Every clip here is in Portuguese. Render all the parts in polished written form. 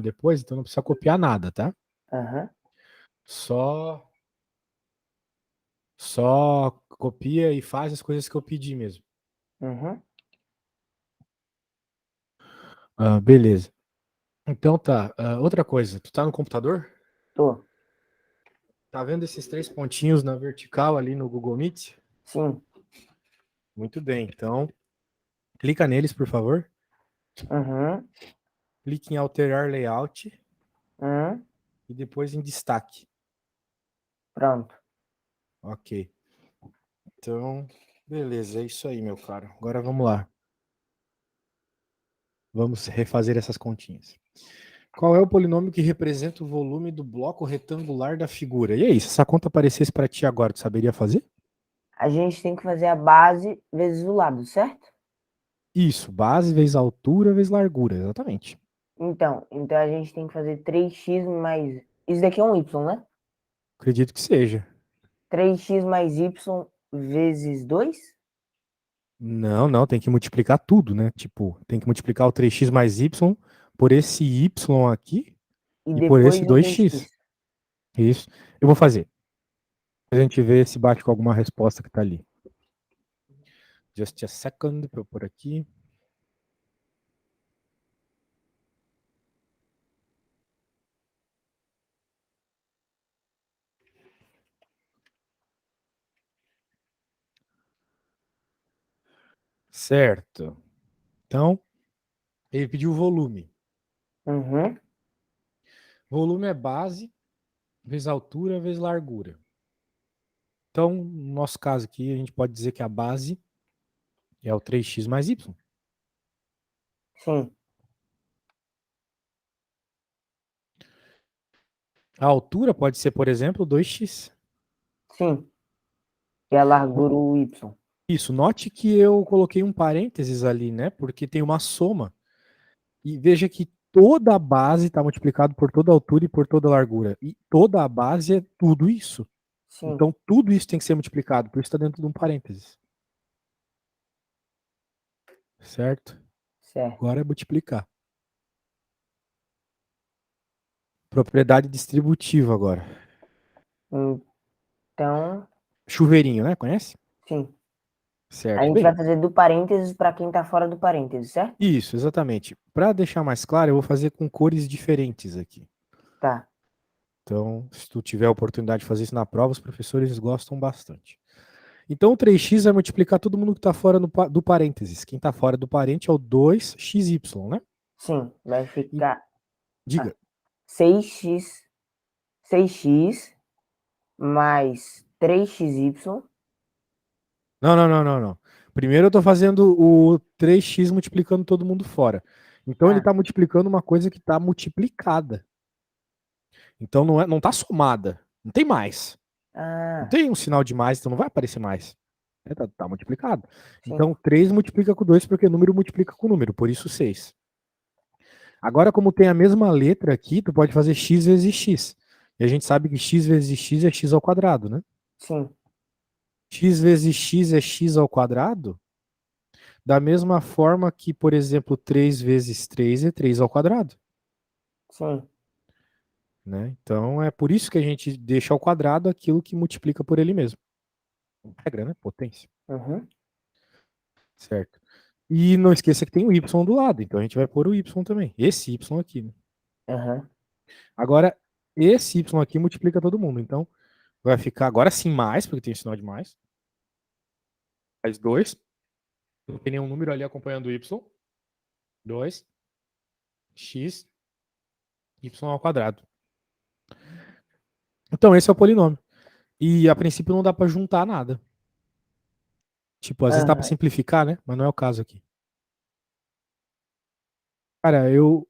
depois, então não precisa copiar nada, tá? Aham. Só copia e faz as coisas que eu pedi mesmo. Uhum. Beleza. Então tá. Outra coisa, tu tá no computador? Tô. Tá vendo esses 3 pontinhos na vertical ali no Google Meet? Sim. Muito bem. Então, clica neles, por favor. Uhum. Clique em alterar layout Uhum. e depois em destaque. Pronto. Ok. Então, beleza, é isso aí, meu caro. Agora vamos lá. Vamos refazer essas continhas. Qual é o polinômio que representa o volume do bloco retangular da figura? E aí, se essa conta aparecesse para ti agora, tu saberia fazer? A gente tem que fazer a base vezes o lado, certo? Isso, base vezes altura vezes largura, exatamente. Então a gente tem que fazer 3x mais. Isso daqui é um y, né? Acredito que seja. 3x mais y vezes 2. Não, não, tem que multiplicar tudo, né? Tipo, tem que multiplicar o 3x mais y por esse y aqui E e por depois esse o 2x. 2x. Isso. Eu vou fazer. A gente vê se bate com alguma resposta que tá ali. Just a second para eu pôr aqui. Certo. Então, ele pediu volume. Uhum. Volume é base vezes altura vezes largura. Então, no nosso caso aqui, a gente pode dizer que a base é o 3x mais y. Sim. A altura pode ser, por exemplo, 2x. Sim. E a largura o y. Isso, note que eu coloquei um parênteses ali, né? Porque tem uma soma. E veja que toda a base está multiplicado por toda a altura e por toda a largura. E toda a base é tudo isso. Sim. Então, tudo isso tem que ser multiplicado, por isso está dentro de um parênteses. Certo? Certo. Agora é multiplicar. Propriedade distributiva agora. Então, Chuveirinho, né? Conhece? sim. A Certo. gente vai Bem, fazer do parênteses para quem tá fora do parênteses, certo? isso, exatamente. Para deixar mais claro, eu vou fazer com cores diferentes aqui. Tá. Então, se tu tiver a oportunidade de fazer isso na prova, os professores gostam bastante. Então, o 3x vai multiplicar todo mundo que está fora do parênteses. Quem está fora do parente é o 2xy, né? Sim. Vai E, ficar diga. 6x, 6x mais 3xy. Não, não, não, não, não. Primeiro eu estou fazendo o 3x multiplicando todo mundo fora. Então, ele Ah, está multiplicando uma coisa que está multiplicada. Então, não está somada. Não tem mais. Não ah, tem um sinal de mais, então não vai aparecer mais. Tá multiplicado. sim, Então, 3 multiplica com 2, porque número multiplica com número, por isso 6. Agora, como tem a mesma letra aqui, tu pode fazer x vezes x. E a gente sabe que x vezes x é x ao quadrado, né? sim, X vezes x é x ao quadrado, da mesma forma que, por exemplo, 3 vezes 3 é 3 ao quadrado. sim. Né? Então, é por isso que a gente deixa ao quadrado aquilo que multiplica por ele mesmo. Regra, né? Potência. Uhum, Certo. E não esqueça que tem o y do lado, então a gente vai pôr o y também. Esse y aqui, né? uhum. Agora, esse y aqui multiplica todo mundo, então vai ficar agora sim mais, porque tem o sinal de mais. Mais 2. Não tem nenhum número ali acompanhando o y. 2 x y ao quadrado. Então, esse é o polinômio. E a princípio não dá para juntar nada. Tipo, às vezes dá para Aham. simplificar, né? Mas não é o caso aqui. Cara, eu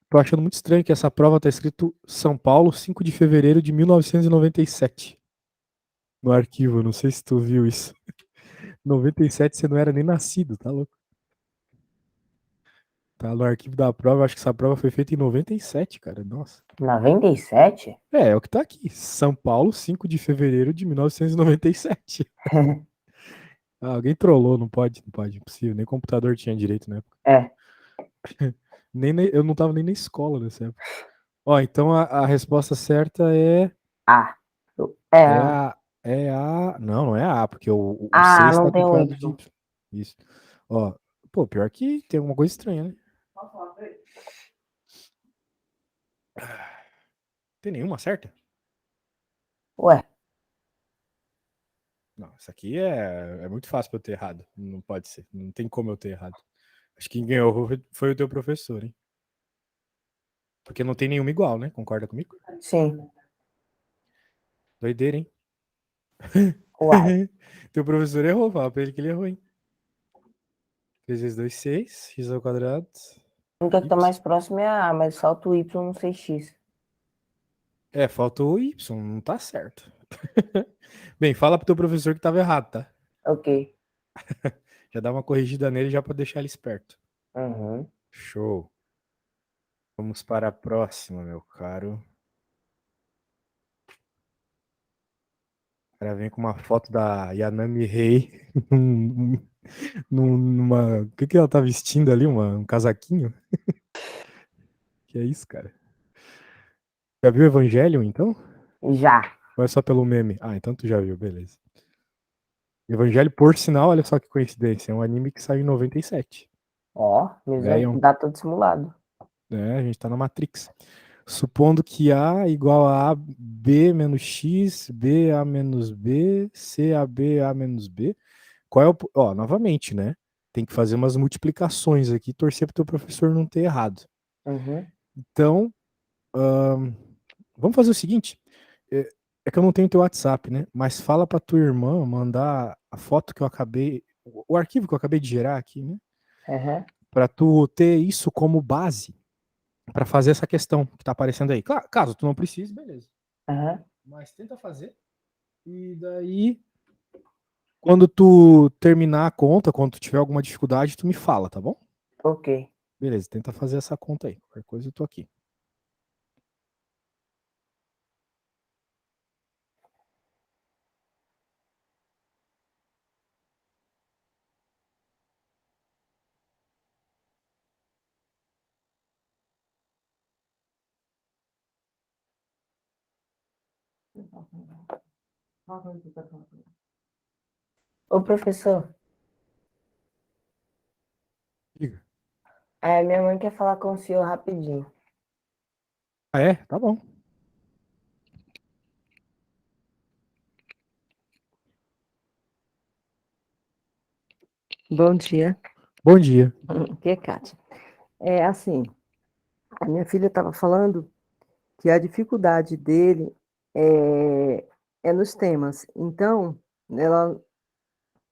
tô achando muito estranho que essa prova tá escrito São Paulo, 5 de fevereiro de 1997. No arquivo, não sei se tu viu isso. 97 você não era nem nascido, tá louco? Tá no arquivo da prova, acho que essa prova foi feita em 97, cara. Nossa. 97? É o que tá aqui. São Paulo, 5 de fevereiro de 1997. Alguém trollou, não pode, impossível. Nem computador tinha direito, né? É. Eu não tava nem na escola nessa época. Ó, então a resposta certa é, A. É é a. a. É a. Não, não é a A, porque o C Ah, está não tem o acompanhado de Y. Y. Isso. Ó, pô, pior que tem alguma coisa estranha, né? Tem nenhuma certa? Ué, Não, isso aqui é muito fácil pra eu ter errado. Não pode ser. Não tem como eu ter errado. Acho que quem ganhou foi o teu professor, hein? Porque não tem nenhuma igual, né? Concorda comigo? sim. Doideira, hein? Uai. Teu professor errou, fala pra ele que ele errou, hein? 3 vezes 2, 6. X ao quadrado. A única que Y. tá mais próxima é a A, mas falta o Y no 6x. É, faltou o Y, não tá certo. Bem, fala pro teu professor que tava errado, tá? Ok. Já dá uma corrigida nele já pra deixar ele esperto. Uhum. Show. Vamos para a próxima, meu caro. O cara vem com uma foto da Yanami Rei numa. O que que ela tá vestindo ali? Um casaquinho? Que é isso, cara? Já viu Evangelion, então? Já. Ou é só pelo meme? Ah, então tu já viu, beleza. Evangelho, por sinal, olha só que coincidência, é um anime que saiu em 97. Ó, mesma Velho, data de simulado. né? A gente tá na Matrix. Supondo que A igual a B menos X, B A menos B, C A B A menos B. Qual é o. Ó, novamente, né? Tem que fazer umas multiplicações aqui, torcer pro teu professor não ter errado. Uhum. Então, vamos fazer o seguinte. É, é que eu não tenho teu WhatsApp, né? Mas fala pra tua irmã mandar a foto que eu acabei. O arquivo que eu acabei de gerar aqui, né? Uhum. Pra tu ter isso como base pra fazer essa questão que tá aparecendo aí. Claro, caso tu não precise, beleza. Uhum. Mas tenta fazer. E daí, quando tu terminar a conta, quando tu tiver alguma dificuldade, tu me fala, tá bom? Ok. Beleza, tenta fazer essa conta aí. Qualquer coisa eu tô aqui. Ô, professor, Diga. minha mãe quer falar com o senhor rapidinho. Ah, é? Tá bom. Bom dia. Bom dia. Aqui é Kátia. É assim, a minha filha estava falando que a dificuldade dele é, é nos temas. Então, ela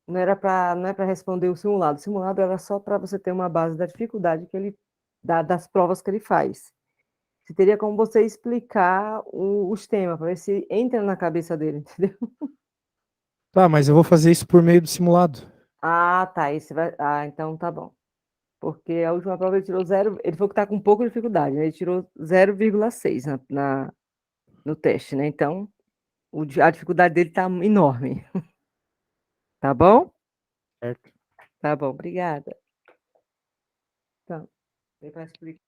não é para responder o simulado. O simulado era só para você ter uma base da dificuldade que ele das provas que ele faz. Se teria como você explicar os temas, para ver se entra na cabeça dele, entendeu? Tá, mas eu vou fazer isso por meio do simulado. Ah, tá. Então tá bom. Porque a última prova ele tirou zero, ele falou que está com pouca dificuldade, né? Ele tirou 0,6 no teste, né? Então, a dificuldade dele está enorme. Tá bom? Certo. Tá bom, obrigada. Então, vem para explicar.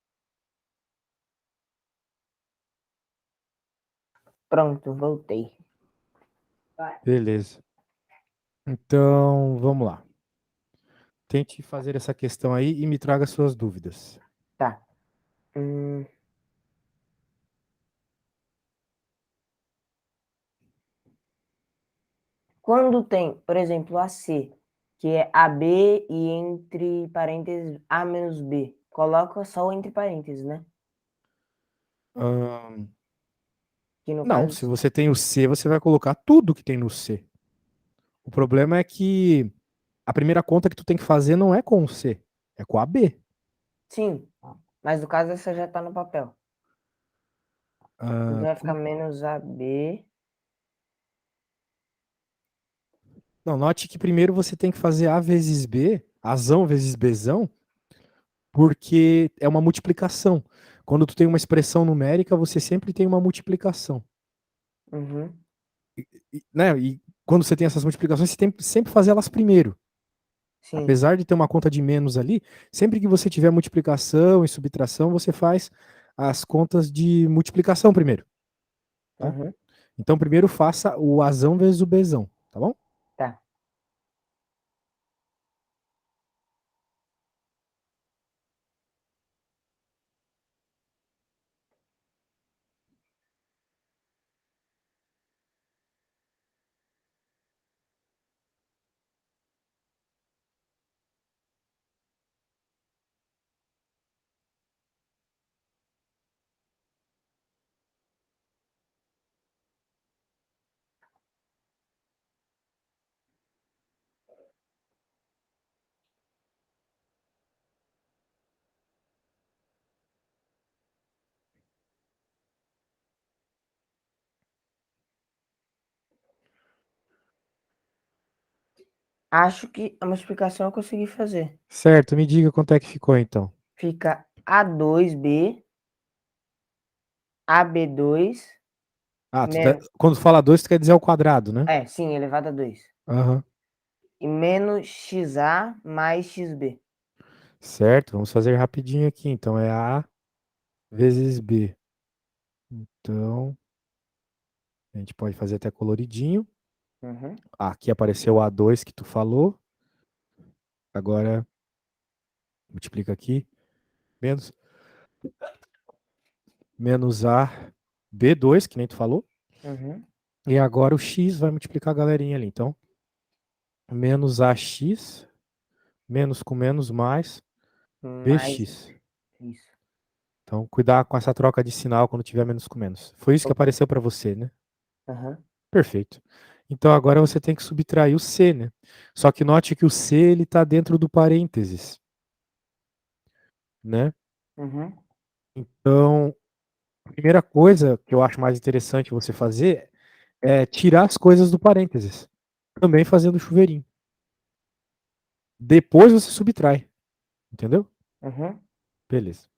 Pronto, voltei. Beleza. Então, vamos lá. Tente fazer essa questão aí e me traga suas dúvidas. Tá. Hum, Quando tem, por exemplo, a C, que é AB e entre parênteses A menos B, coloca só o entre parênteses, né? Ahn, Que no não, se caso. você tem o C, você vai colocar tudo que tem no C. O problema é que a primeira conta que tu tem que fazer não é com o C, é com a B. Sim, mas no caso essa já tá no papel. Então Ah, vai ficar menos AB. não, note que primeiro você tem que fazer A vezes B, Azão vezes Bzão, porque é uma multiplicação. Quando tu tem uma expressão numérica, você sempre tem uma multiplicação. Uhum. Né? E quando você tem essas multiplicações, você tem que sempre fazer elas primeiro. Sim. Apesar de ter uma conta de menos ali, sempre que você tiver multiplicação e subtração, você faz as contas de multiplicação primeiro. Tá? Uhum. Então, primeiro faça o Azão vezes o Bzão, tá bom? Tá. Acho que a multiplicação eu consegui fazer. Certo, me diga quanto é que ficou então. Fica A2B, AB2, Ah, menos... quando fala 2, tu quer dizer ao quadrado, né? É, sim, elevado a 2. Aham. E menos XA mais XB. Certo, vamos fazer rapidinho aqui. Então é A vezes B. Então, a gente pode fazer até coloridinho. Uhum. Aqui apareceu o A2 que tu falou. Agora, multiplica aqui. Menos, menos A B2, que nem tu falou. Uhum. E agora o X vai multiplicar a galerinha ali. Então, menos AX, menos com menos mais Mais BX. isso. Então, cuidar com essa troca de sinal quando tiver menos com menos. Foi isso que Ok. apareceu para você, né? Uhum. Perfeito. Então agora você tem que subtrair o C, né? Só que note que o C ele está dentro do parênteses, né? Uhum. Então, a primeira coisa que eu acho mais interessante você fazer é tirar as coisas do parênteses, também fazendo chuveirinho. Depois você subtrai, entendeu? Uhum. Beleza.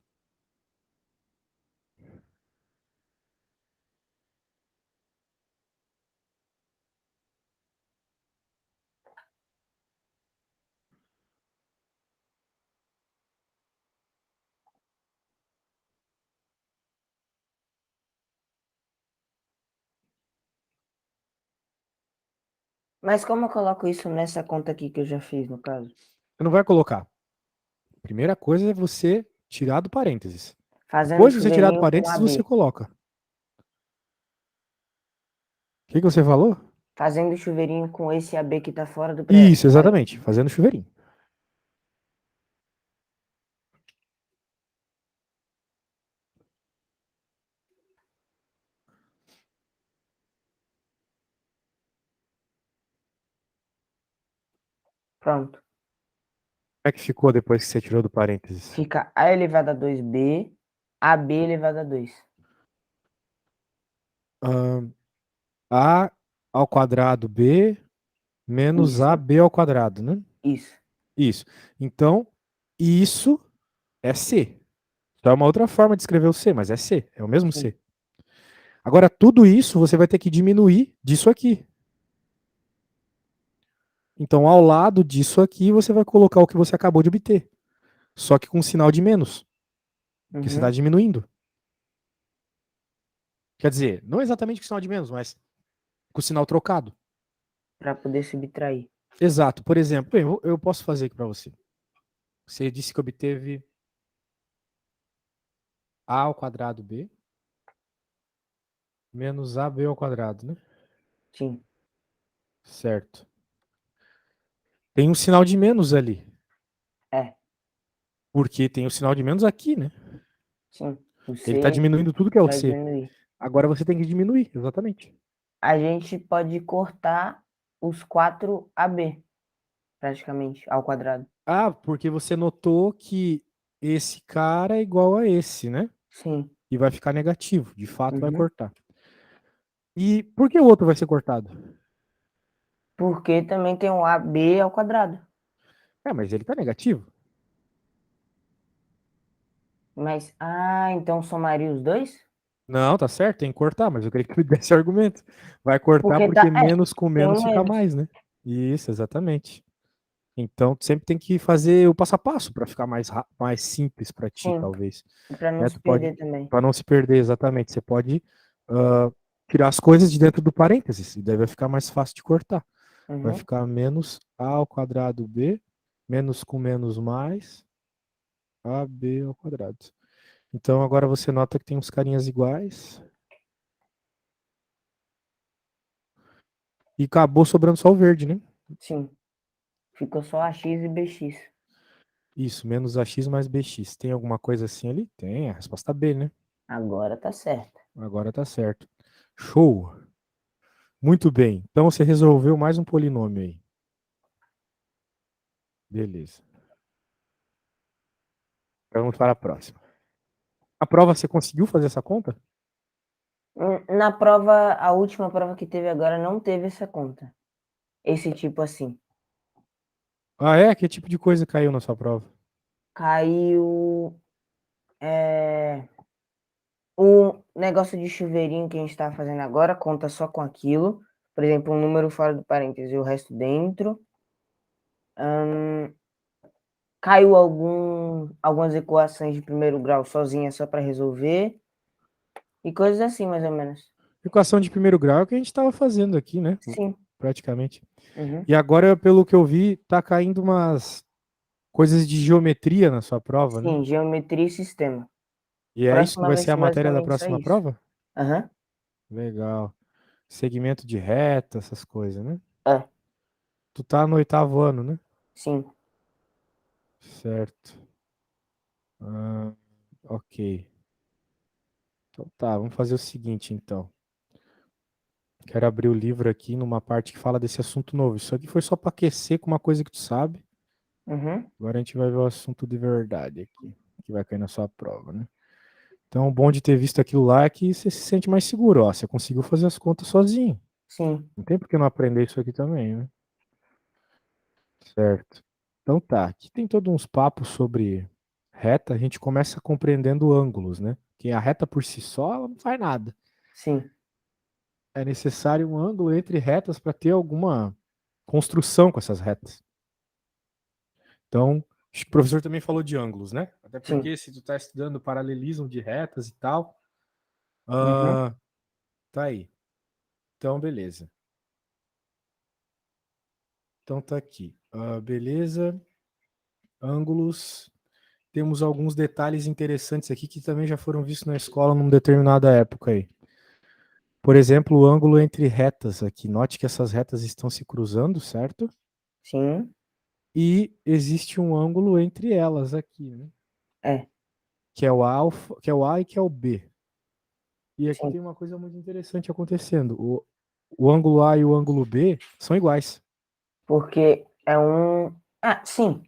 Mas como eu coloco isso nessa conta aqui que eu já fiz, no caso? Você não vai colocar. Primeira coisa é você tirar do parênteses. Fazendo Depois que você tirar do chuveirinho com parênteses, você AB. coloca. O que você falou? Fazendo chuveirinho com esse AB que tá fora do Isso, exatamente. parênteses. Fazendo chuveirinho. Pronto. Como é que ficou depois que você tirou do parênteses? Fica A elevado a 2B, AB elevado a 2. A ao quadrado B menos Isso, AB ao quadrado, né? isso. Isso. Então, isso é C. Só é uma outra forma de escrever o C, mas é C. É o mesmo Sim. C. Agora, tudo isso você vai ter que diminuir disso aqui. Então, ao lado disso aqui, você vai colocar o que você acabou de obter. Só que com um sinal de menos. Porque você está Uhum. diminuindo. Quer dizer, não exatamente com sinal de menos, mas com o sinal trocado. Para poder subtrair. Exato. Por exemplo, bem, eu posso fazer aqui para você. Você disse que obteve A ao quadrado B menos AB ao quadrado, né? Sim. Certo. Tem um sinal de menos ali. É. Porque tem o sinal de menos aqui, né? Sim. O Ele está C diminuindo tudo que é o vai C. diminuir. Agora você tem que diminuir, exatamente. A gente pode cortar os 4 AB, praticamente, ao quadrado. Ah, porque você notou que esse cara é igual a esse, né? Sim. E vai ficar negativo. De fato, vai Uhum. cortar. E por que o outro vai ser cortado? Porque também tem um AB ao quadrado. É, mas ele está negativo. Mas, então somaria os dois? Não, tá certo, tem que cortar, mas eu queria que tu me desse argumento. Vai cortar Porque tá, porque menos com tem menos um fica menos. mais, né? Isso, exatamente. Então, tu sempre tem que fazer o passo a passo para ficar mais simples para ti, Sim, talvez. para não Né? se Tu pode, perder também. para não se perder exatamente, você pode tirar as coisas de dentro do parênteses, e daí vai ficar mais fácil de cortar. Vai Uhum. ficar menos a ao quadrado b, menos com menos mais, ab ao quadrado. Então, agora você nota que tem uns carinhas iguais. E acabou sobrando só o verde, né? Sim. Ficou só AX e BX. Isso, menos ax mais bx. Tem alguma coisa assim ali? Tem, a resposta B, né? Agora tá certo. Agora tá certo. Show! Muito bem. Então você resolveu mais um polinômio aí. Beleza. Vamos para a próxima. A prova você conseguiu fazer essa conta? Na prova, a última prova que teve agora não teve essa conta. Esse tipo assim. Ah, é? Que tipo de coisa caiu na sua prova? Caiu o negócio de chuveirinho que a gente tá fazendo agora, conta só com aquilo. Por exemplo, um número fora do parêntese e o resto dentro. Caiu algumas equações de primeiro grau sozinha só para resolver. E coisas assim, mais ou menos. Equação de primeiro grau é o que a gente estava fazendo aqui, né? Sim. Praticamente. Uhum. E agora, pelo que eu vi, tá caindo umas coisas de geometria na sua prova, né? Sim, geometria e sistema. E é isso que Próxima vai vai ser a ser matéria da basicamente só próxima isso. prova? Aham. Legal. Segmento de reta, essas coisas, né? É, Tu tá no 8º ano, né? sim. Certo. Ok. Então tá, vamos fazer o seguinte, então. Quero abrir o livro aqui numa parte que fala desse assunto novo. Isso aqui foi só para aquecer com uma coisa que tu sabe. Uhum. Agora a gente vai ver o assunto de verdade aqui, que vai cair na sua prova, né? Então, o bom de ter visto aquilo lá é que você se sente mais seguro, ó. Você conseguiu fazer as contas sozinho. Sim. Não tem por que não aprender isso aqui também, né? Certo. Então tá, aqui tem todos uns papos sobre reta, a gente começa compreendendo ângulos, né? Que a reta por si só ela não faz nada. Sim. É necessário um ângulo entre retas para ter alguma construção com essas retas. Então, acho que o professor também falou de ângulos, né? Até Sim. porque se tu está estudando paralelismo de retas e tal, Uhum. tá aí. Então, beleza. Então tá aqui. Beleza. Ângulos. Temos alguns detalhes interessantes aqui que também já foram vistos na escola numa determinada época aí. Por exemplo, o ângulo entre retas aqui. Note que essas retas estão se cruzando, certo? Sim. E existe um ângulo entre elas aqui, né? É. Que é o alfa, que é o A e que é o B. E aqui Sim. tem uma coisa muito interessante acontecendo. O ângulo A e o ângulo B são iguais. Porque é um. Ah, sim.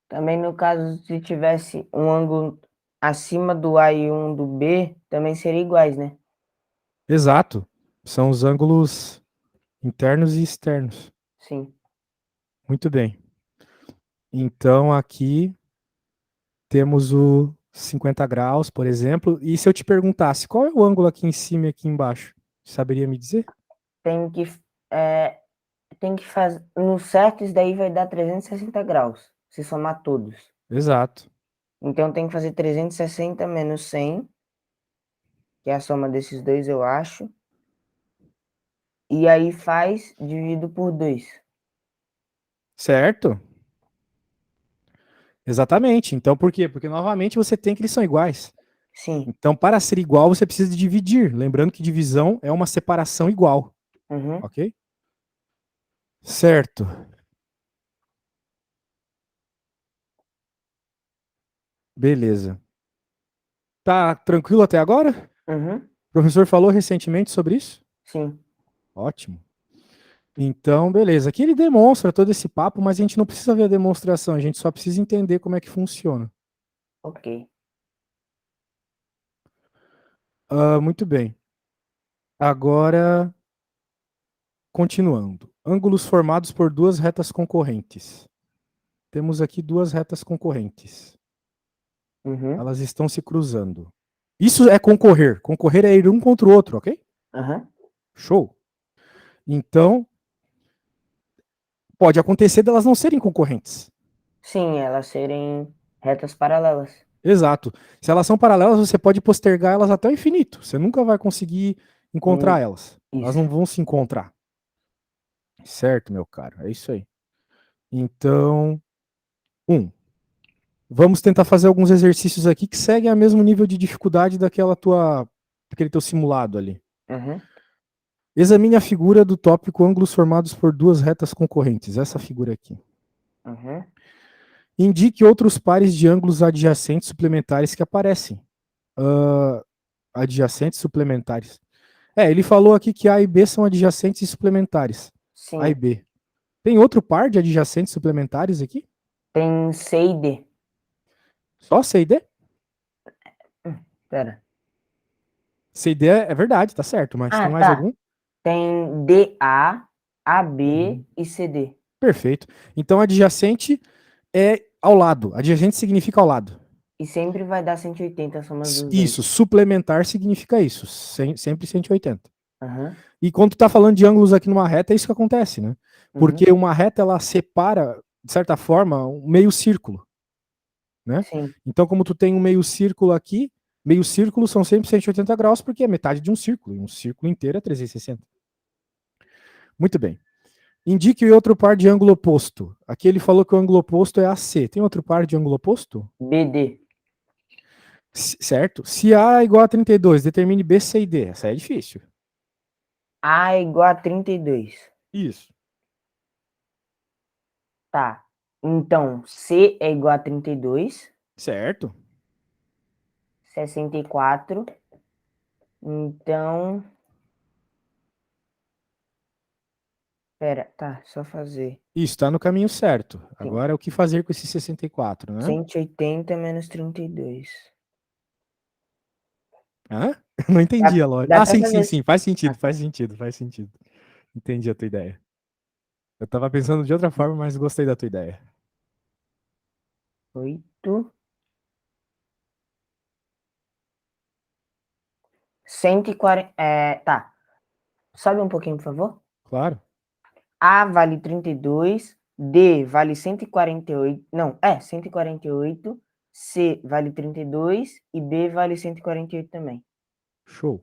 Também no caso, se tivesse um ângulo acima do A e um do B, também seria iguais, né? Exato. São os ângulos internos e externos. Sim. Muito bem. Então aqui temos o 50 graus, por exemplo. E se eu te perguntasse qual é o ângulo aqui em cima e aqui embaixo? Saberia me dizer? Tem que, é, tem que fazer. No certo, isso daí vai dar 360 graus, se somar todos. Exato. Então tem que fazer 360 menos 100, que é a soma desses dois, eu acho. E aí faz dividido por 2. Certo? Exatamente. Então por quê? Porque novamente você tem que eles são iguais. Sim. Então, para ser igual, você precisa dividir. Lembrando que divisão é uma separação igual. Uhum. Ok? Certo. Beleza. Tá tranquilo até agora? Uhum. O professor falou recentemente sobre isso? Sim. Ótimo. Então, beleza. Aqui ele demonstra todo esse papo, mas a gente não precisa ver a demonstração, a gente só precisa entender como é que funciona. Ok. Muito bem. Agora, continuando. Ângulos formados por duas retas concorrentes. Temos aqui duas retas concorrentes. Uhum. Elas estão se cruzando. Isso é concorrer. Concorrer é ir um contra o outro, ok? Aham. Show. Então, pode acontecer delas não serem concorrentes. Sim, elas serem retas paralelas. Exato. Se elas são paralelas, você pode postergar elas até o infinito. Você nunca vai conseguir encontrar elas. Elas Isso. não vão se encontrar. Certo, meu caro? É isso aí. Então, vamos tentar fazer alguns exercícios aqui que seguem a mesmo nível de dificuldade daquele teu simulado ali. Uhum. Examine a figura do tópico ângulos formados por duas retas concorrentes. Essa figura aqui. Uhum. Indique outros pares de ângulos adjacentes suplementares que aparecem. Adjacentes suplementares. Ele falou aqui que A e B são adjacentes e suplementares. A e Sim. B. Tem outro par de adjacentes suplementares aqui? Tem C e D. Só C e D? Pera. C e D é verdade, tá certo, mas tem Ah, mais tá. algum? Tem DA, AB Uhum. e CD. Perfeito. Então, adjacente é ao lado. Adjacente significa ao lado. E sempre vai dar 180 a soma dos dois. Isso, suplementar significa isso. Sempre 180. Aham. E quando tu tá falando de ângulos aqui numa reta, é isso que acontece, né? Uhum. Porque uma reta, ela separa, de certa forma, um meio círculo, né? Sim. Então, como tu tem um meio círculo aqui, meio círculo são sempre 180 graus, porque é metade de um círculo, e um círculo inteiro é 360. Muito bem. Indique outro par de ângulo oposto. Aqui ele falou que o ângulo oposto é AC. Tem outro par de ângulo oposto? BD. Certo. Se A é igual a 32, determine B, C e D. Essa é difícil. A é igual a 32. Isso. Tá. Então, C é igual a 32. Certo. 64. Então, pera, tá, só fazer. Isso, está no caminho certo. Sim. Agora, o que fazer com esse 64, né? 180 menos 32. Hã? Não entendi Dá, a lógica. dá Ah, pra sim, sim, fazer. sim. Faz sentido, Ah, faz sentido, faz sentido. Entendi a tua ideia. Eu tava pensando de outra forma, mas gostei da tua ideia. 8. 140. Tá. Sobe um pouquinho, por favor. Claro. A vale 32. D vale 148. Não, 148. C vale 32. E B vale 148 também. Show.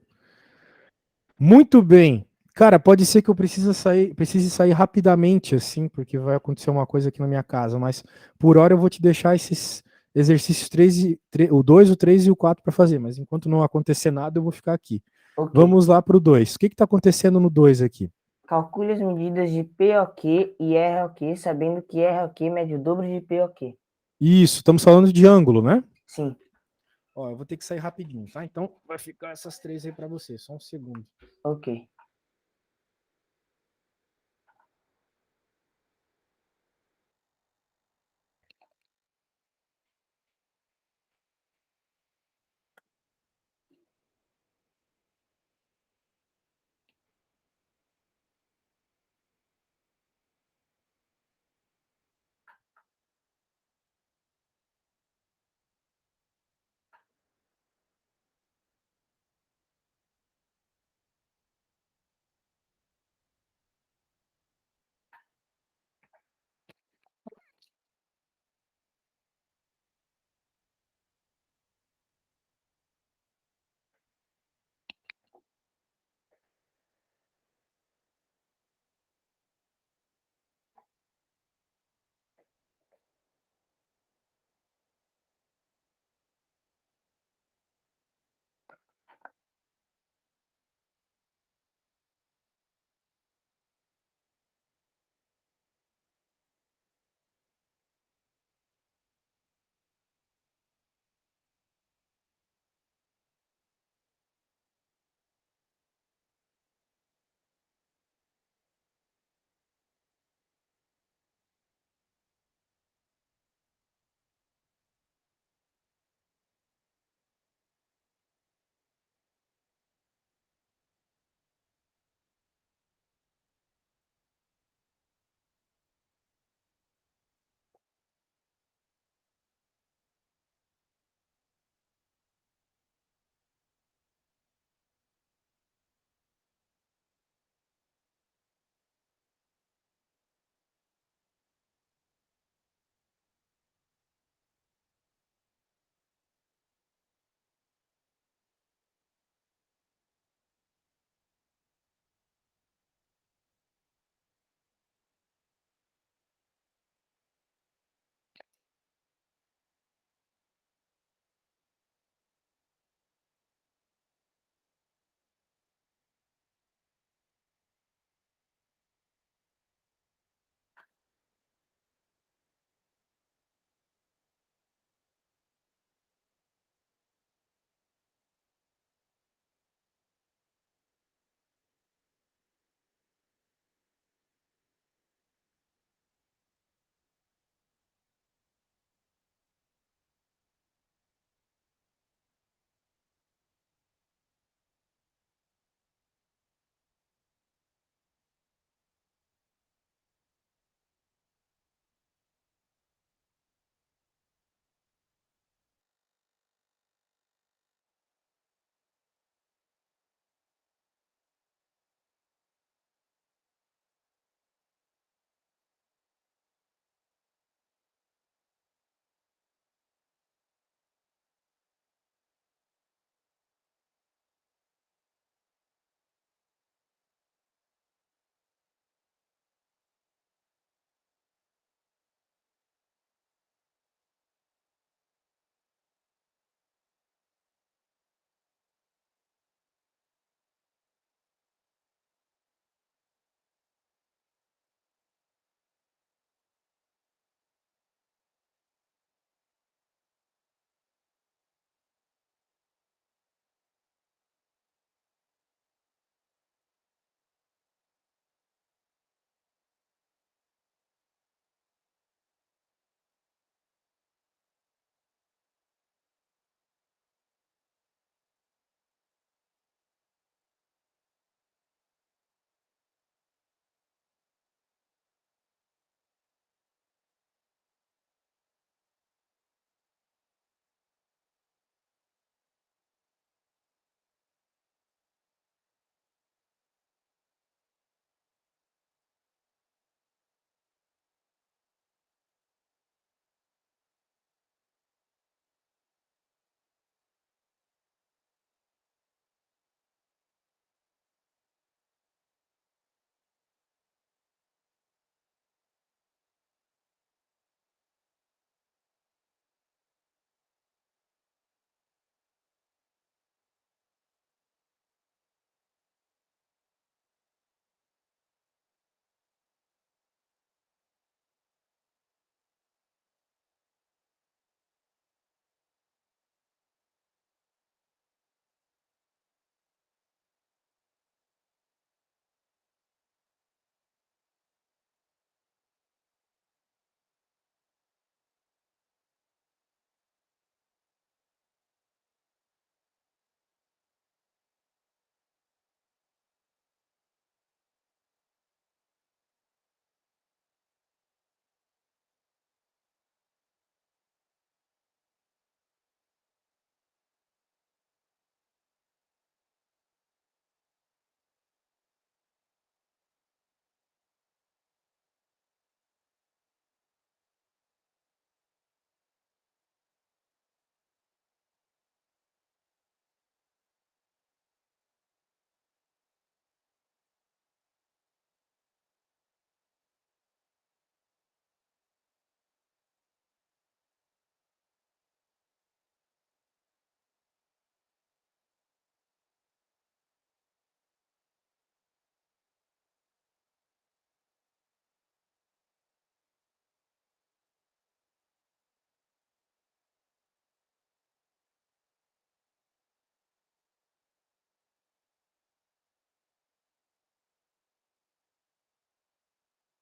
Muito bem. Cara, pode ser que eu precise sair rapidamente, assim, porque vai acontecer uma coisa aqui na minha casa, mas por hora eu vou te deixar esses exercícios 3 o 2, o 3 e o 4 para fazer, mas enquanto não acontecer nada, eu vou ficar aqui. Ok. Vamos lá para o 2. O que está acontecendo no 2 aqui? Calcule as medidas de POQ e ROQ, sabendo que ROQ mede o dobro de POQ. Isso, estamos falando de ângulo, né? Sim. Ó, eu vou ter que sair rapidinho, tá? Então vai ficar essas três aí para você, só um segundo. Ok.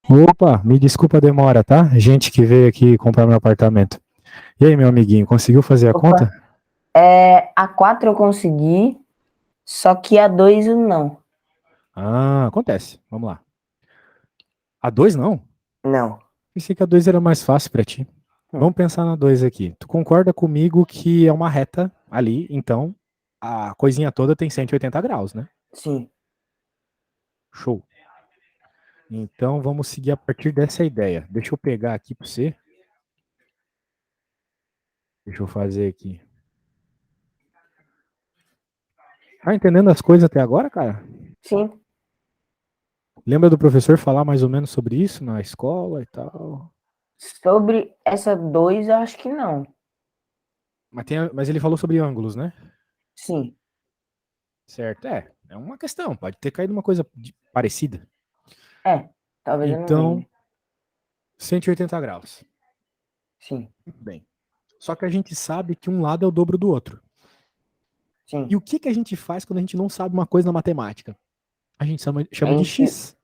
Opa, me desculpa a demora, tá? Gente que veio aqui comprar meu apartamento. E aí, meu amiguinho, conseguiu fazer a Opa. conta? A 4 eu consegui, só que a 2 eu não. Ah, acontece. Vamos lá. A 2 não? Não. Pensei que a 2 era mais fácil pra ti. Vamos pensar na 2 aqui. Tu concorda comigo que é uma reta ali, então a coisinha toda tem 180 graus, né? Sim. Show. Então vamos seguir a partir dessa ideia. Deixa eu pegar aqui pra você. Deixa eu fazer aqui. Tá entendendo as coisas até agora, cara? Sim. Lembra do professor falar mais ou menos sobre isso na escola e tal? Sobre essa 2 eu acho que não. Mas ele falou sobre ângulos, né? Sim. Certo. É uma questão. Pode ter caído uma coisa parecida. Talvez eu não Então, lembre. 180 graus. Sim. Muito bem. Só que a gente sabe que um lado é o dobro do outro. Sim. E o que a gente faz quando a gente não sabe uma coisa na matemática? A gente chama A de gente. x,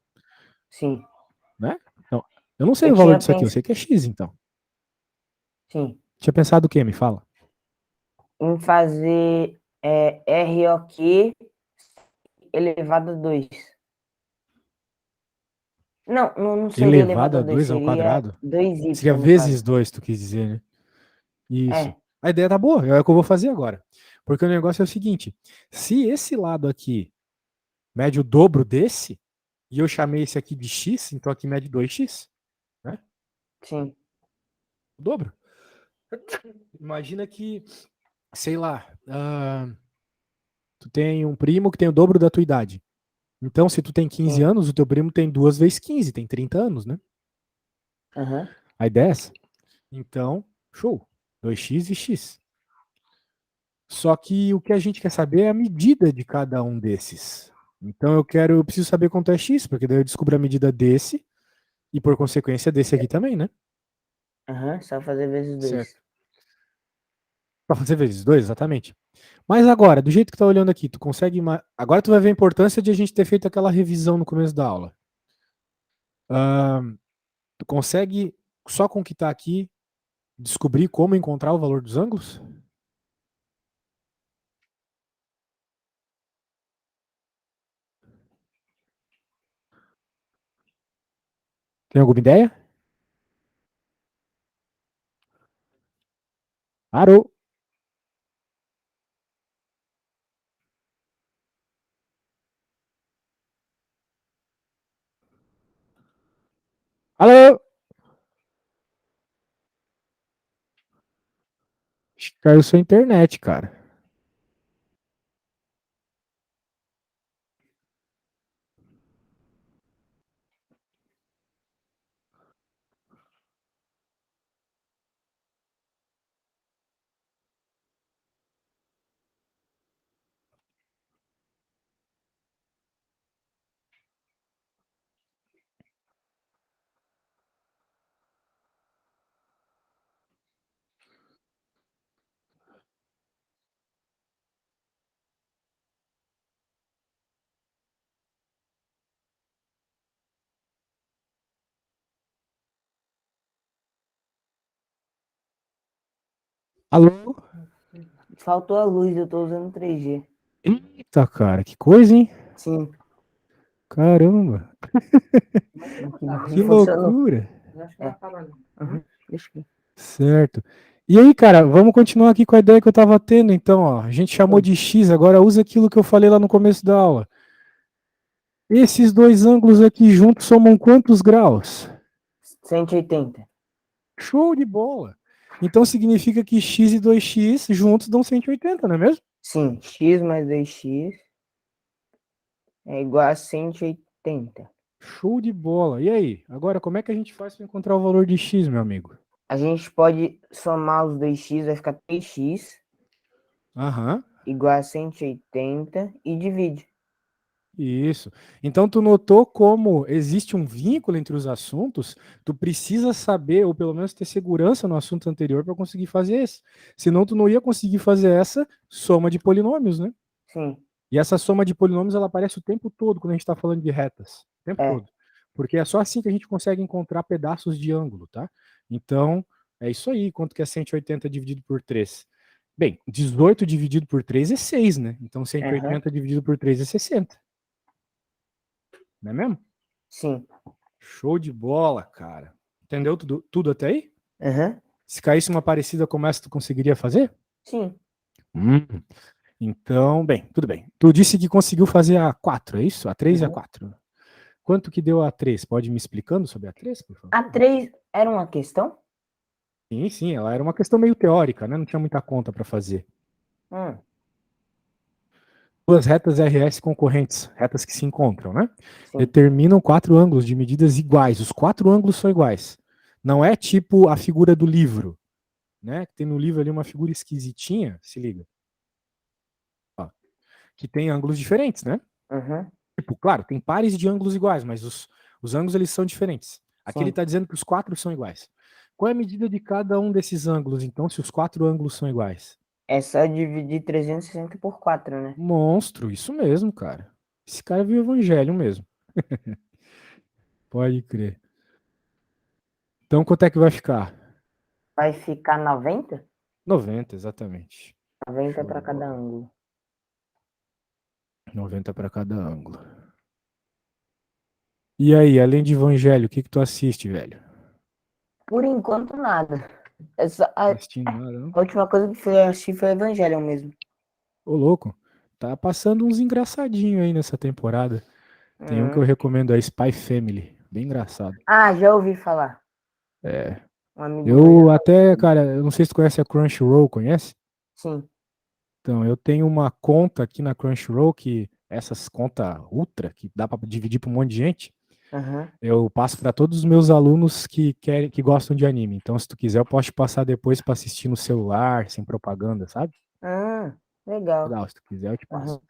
Sim. né? Então, eu não sei Eu o valor tinha disso aqui, eu pensado. sei que é x, então. Sim. Tinha pensado o quê? Me fala. Em fazer ROQ elevado a 2. Não seria elevado Elevado a a 2, 2 ao seria quadrado? 2y, Seria no caso. vezes 2, tu quis dizer, né? Isso. É. A ideia tá boa, é o que eu vou fazer agora. Porque o negócio é o seguinte: se esse lado aqui mede o dobro desse, e eu chamei esse aqui de x, então aqui mede 2x, né? Sim. O dobro. Imagina que, sei lá, tu tem um primo que tem o dobro da tua idade. Então, se tu tem 15 Sim. anos, o teu primo tem 2 vezes 15, tem 30 anos, né? Aham. A ideia é essa. Então, show. 2x e x. Só que o que a gente quer saber é a medida de cada um desses. Então eu preciso saber quanto é x, porque daí eu descubro a medida desse e por consequência desse aqui também, né? Aham. Só fazer vezes 2. Certo. Para fazer vezes 2, exatamente. Mas agora, do jeito que tá olhando aqui, tu consegue. Agora tu vai ver a importância de a gente ter feito aquela revisão no começo da aula. Tu consegue, só com o que tá aqui, descobrir como encontrar o valor dos ângulos? Tem alguma ideia? Parou. Alô? Acho que caiu sua internet, cara. Alô? Faltou a luz, eu tô usando 3G. Eita, cara, que coisa, hein? Sim. Caramba, Não que funcionou. loucura. Uhum. Deixa aqui. Certo. E aí, cara, vamos continuar aqui com a ideia que eu tava tendo, então, ó. A gente chamou Sim. de x, agora usa aquilo que eu falei lá no começo da aula. Esses dois ângulos aqui juntos somam quantos graus? 180. Show de bola. Então significa que x e 2x juntos dão 180, não é mesmo? Sim. X mais 2x é igual a 180. Show de bola. E aí? Agora, como é que a gente faz para encontrar o valor de x, meu amigo? A gente pode somar os 2x, vai ficar 3x Aham. igual a 180 e divide. Isso. Então, tu notou como existe um vínculo entre os assuntos, tu precisa saber, ou pelo menos ter segurança no assunto anterior para conseguir fazer esse. Senão, tu não ia conseguir fazer essa soma de polinômios, né? Sim. E essa soma de polinômios, ela aparece o tempo todo quando a gente está falando de retas. O tempo É. todo. Porque é só assim que a gente consegue encontrar pedaços de ângulo, tá? Então, é isso aí. Quanto que é 180 dividido por 3? Bem, 18 dividido por 3 é 6, né? Então, 180 dividido por 3 é 60. Não é mesmo? Sim. Show de bola, cara. Entendeu tudo até aí? Aham. Se caísse uma parecida como essa, tu conseguiria fazer? Sim. Então, bem, tudo bem. Tu disse que conseguiu fazer a 4, é isso? A 3 e a Uhum. 4. Quanto que deu a 3? Pode me explicando sobre a 3, por favor? A 3 era uma questão? Sim, sim, ela era uma questão meio teórica, né? Não tinha muita conta para fazer. Hum, Duas retas RS concorrentes, retas que se encontram, né? sim. Determinam 4 ângulos de medidas iguais. Os 4 ângulos são iguais. Não é tipo a figura do livro, né? Tem no livro ali uma figura esquisitinha, se liga. Ó, que tem ângulos diferentes, né? Uhum. Tipo, claro, tem pares de ângulos iguais, mas os ângulos eles são diferentes. Aqui ele Sim. está dizendo que os 4 são iguais. Qual é a medida de cada um desses ângulos, então, se os 4 ângulos são iguais? É só dividir 360 por 4, né? Monstro, isso mesmo, cara. Esse cara viu o evangelho mesmo. Pode crer. Então, quanto é que vai ficar? Vai ficar 90? 90, exatamente. 90 Show para de cada bola. ângulo. 90 para cada ângulo. E aí, além de evangelho, o que que tu assiste, velho? Por enquanto, nada. A Assistindo nada, não? última coisa que eu assisti foi Evangelion mesmo. Ô, louco. Tá passando uns engraçadinhos aí nessa temporada. Tem um que eu Hum. recomendo, a Spy Family. Bem engraçado. Ah, já ouvi falar. É. Um amigo meu já Eu falou até, sobre. cara, eu não sei se tu conhece a Crunchyroll, conhece? Sim. Então, eu tenho uma conta aqui na Crunchyroll, que essas contas ultra, que dá pra dividir pra um monte de gente, Aham. eu passo para todos os meus alunos que querem, que gostam de anime. Então, se tu quiser, eu posso te passar depois para assistir no celular, sem propaganda, sabe? Ah, legal. Legal, se tu quiser, eu te passo. Aham.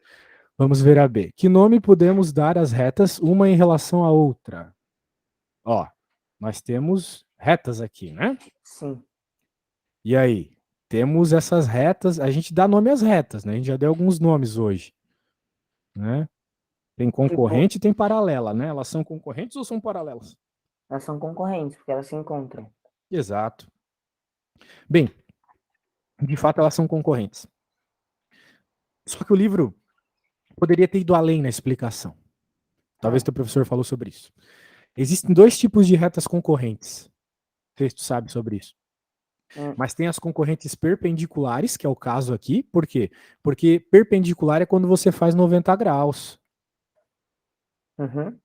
Vamos ver a B. Que nome podemos dar às retas uma em relação à outra? Ó, nós temos retas aqui, né? Sim. E aí? Temos essas retas, a gente dá nome às retas, né? A gente já deu alguns nomes hoje, né? Tem Tipo, concorrente e tem paralela, né? Elas são concorrentes ou são paralelas? elas são concorrentes, porque elas se encontram. Exato. Bem, de fato elas são concorrentes. Só que o livro poderia ter ido além na explicação. Talvez Ah, teu professor falou sobre isso. Existem dois tipos de retas concorrentes. Não sei se tu sabe sobre isso. hum, Mas tem as concorrentes perpendiculares, que é o caso aqui. Por quê? Porque perpendicular é quando você faz 90 graus. uhum.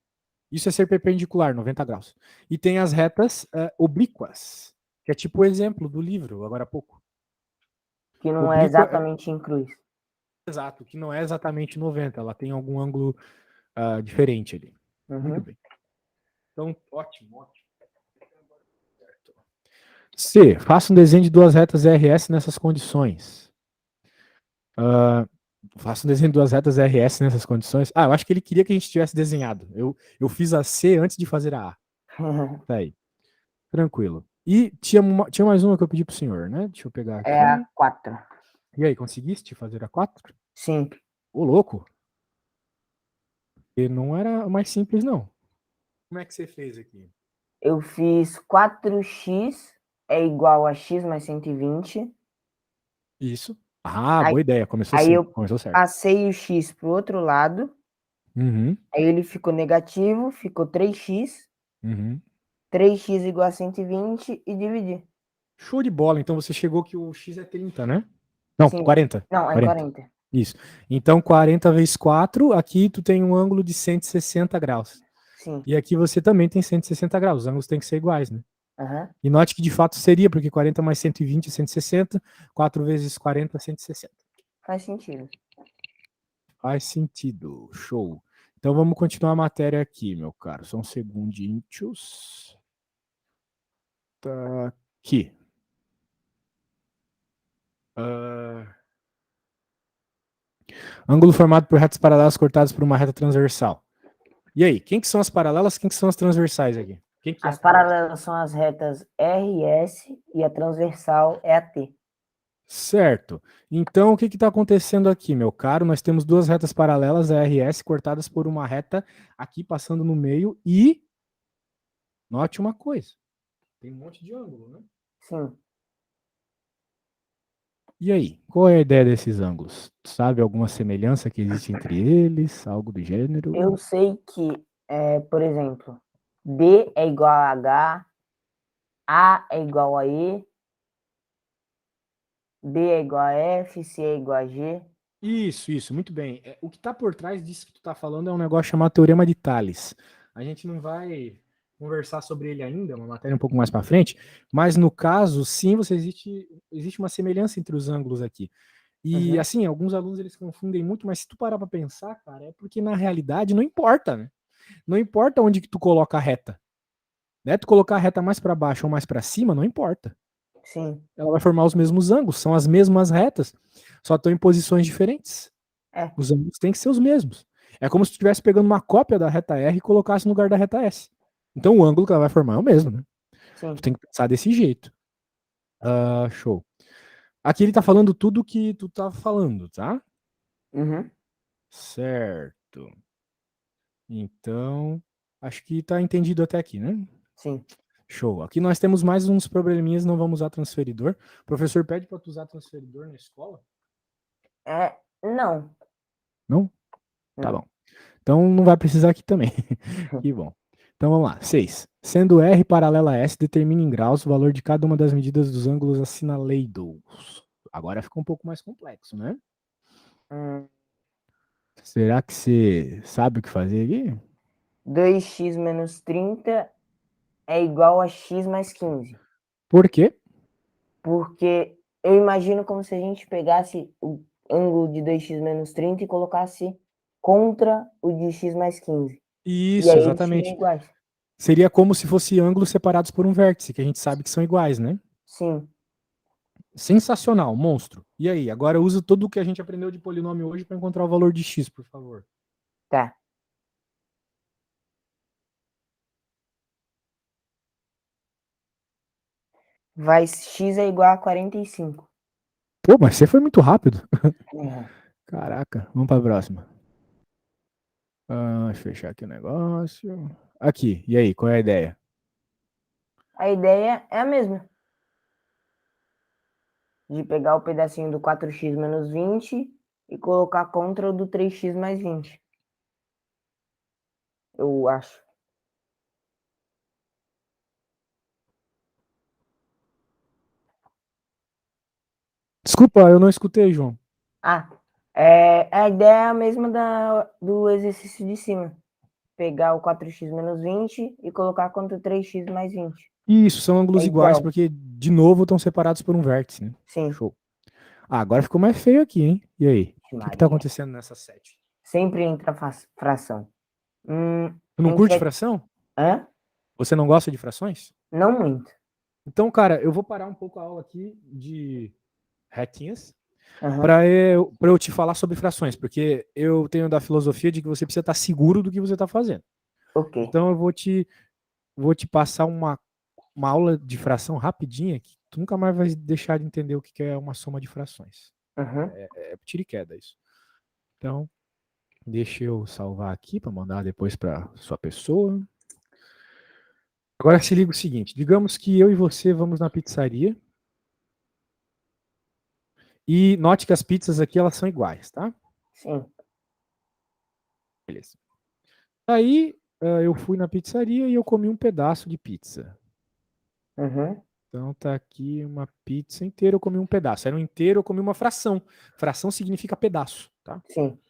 Isso é ser perpendicular, 90 graus. E tem as retas oblíquas, que é tipo o exemplo do livro, agora há pouco. Que não é Oblíqua é exatamente em cruz. exato, que não é exatamente 90, ela tem algum ângulo diferente ali. Muito Uhum. bem. Então, ótimo, ótimo. C. Faça um desenho de duas retas RS nessas condições. Faça um desenho de duas retas RS nessas condições. Eu acho que ele queria que a gente tivesse desenhado. Eu fiz a C antes de fazer a A. Tá aí. Tranquilo. E tinha mais uma que eu pedi pro senhor, né? Deixa eu pegar É a aqui. 4. E aí, conseguiste fazer a 4? Sim. Ô, louco. E não era mais simples, não. Como é que você fez aqui? Eu fiz 4x é igual a x mais 120. Isso. Ah, Aí, boa ideia. Começou aí sim. eu Começou certo. passei o x pro outro lado. Uhum. Aí ele ficou negativo, ficou 3x. Uhum. 3x igual a 120 e dividi. Show de bola. Então você chegou que o X é 30, né? Não, Sim. 40. Não, é 40. 40. Isso. Então, 40 vezes 4, aqui tu tem um ângulo de 160 graus. Sim. E aqui você também tem 160 graus. Os ângulos têm que ser iguais, né? Aham. E note que de fato seria, porque 40 mais 120 é 160, 4 vezes 40 é 160. Faz sentido. Faz sentido. Show. Então vamos continuar a matéria aqui, meu caro. Só um segundinhos. Tá aqui. Ângulo formado por retas paralelas cortadas por uma reta transversal. E aí, quem que são as paralelas, quem que são as transversais aqui? Quem que é As as paralelas? paralelas são as retas R e S e a transversal é a T. Certo. Então, o que está acontecendo aqui, meu caro? Nós temos duas retas paralelas, a RS, cortadas por uma reta aqui passando no meio e Note uma coisa. Tem um monte de ângulo, né? Sim. E aí, qual é a ideia desses ângulos? Tu sabe alguma semelhança que existe entre eles? Algo do gênero? Eu sei que, por exemplo, D é igual a H, A é igual a E, B é igual a F, C é igual a G. Isso, muito bem. O que está por trás disso que tu está falando é um negócio chamado Teorema de Tales. A gente não vai conversar sobre ele ainda, é uma matéria um pouco mais para frente, mas no caso, sim, existe uma semelhança entre os ângulos aqui. E Uhum. assim, alguns alunos eles confundem muito, mas se tu parar para pensar, cara, é porque na realidade não importa, né? Não importa onde que tu coloca a reta, né? Tu colocar a reta mais para baixo ou mais para cima, não importa. Sim. Ela vai formar os mesmos ângulos, são as mesmas retas, só estão em posições diferentes. É. Os ângulos têm que ser os mesmos. É como se tu estivesse pegando uma cópia da reta R e colocasse no lugar da reta S. Então o ângulo que ela vai formar é o mesmo, né? Sim. Tu tem que pensar desse jeito. Show. Aqui ele tá falando tudo que tu tá falando, tá? Uhum. Certo. Então, acho que tá entendido até aqui, né? Sim. Show. Aqui nós temos mais uns probleminhas, não vamos usar transferidor. O professor pede para tu usar transferidor na escola? Não. Não? Tá Não. bom. Então não vai precisar aqui também. Que bom. Então vamos lá. 6. Sendo R paralela a S, determine em graus o valor de cada uma das medidas dos ângulos assinalados. Agora fica um pouco mais complexo, né? Hum, Será que você sabe o que fazer aqui? 2x menos 30 é igual a x mais 15. Por quê? Porque eu imagino como se a gente pegasse o ângulo de 2x menos 30 e colocasse contra o de x mais 15. E Isso, aí eles seriam exatamente. iguais. Seria como se fossem ângulos separados por um vértice, que a gente sabe que são iguais, né? Sim. Sensacional, monstro. E aí, agora usa tudo o que a gente aprendeu de polinômio hoje para encontrar o valor de x, por favor. Tá. Vai x é igual a 45. Pô, mas você foi muito rápido. Uhum. Caraca, vamos para a próxima. Deixa eu fechar aqui o negócio. Aqui, e aí, qual é a ideia? A ideia é a mesma. De pegar o pedacinho do 4x menos 20 e colocar contra o do 3x mais 20. Eu acho. Desculpa, eu não escutei, João. A ideia é a mesma do exercício de cima. Pegar o 4x menos 20 e colocar contra o 3x mais 20. Isso, são É ângulos iguais, igual. porque, de novo, estão separados por um vértice, né? Sim. Show. Agora ficou mais feio aqui, hein? E aí? O que tá Maria. acontecendo nessa 7? Sempre entra fração. Tu A não gente curte vai... fração? Hã? Você não gosta de frações? Não muito. Então, cara, eu vou parar um pouco a aula aqui de retinhas Uhum. para eu te falar sobre frações, porque eu tenho da filosofia de que você precisa estar seguro do que você está fazendo. Ok. Então eu vou te passar uma aula de fração rapidinha que tu nunca mais vai deixar de entender o que é uma soma de frações. Uhum. É tiro e queda isso. Então, deixa eu salvar aqui para mandar depois para sua pessoa. Agora se liga o seguinte, digamos que eu e você vamos na pizzaria e note que as pizzas aqui elas são iguais, tá? Sim. Beleza. Aí eu fui na pizzaria e eu comi um pedaço de pizza. Uhum. Então tá aqui uma pizza inteira, eu comi um pedaço. Era um inteiro, eu comi uma fração. Fração significa pedaço, tá? Sim.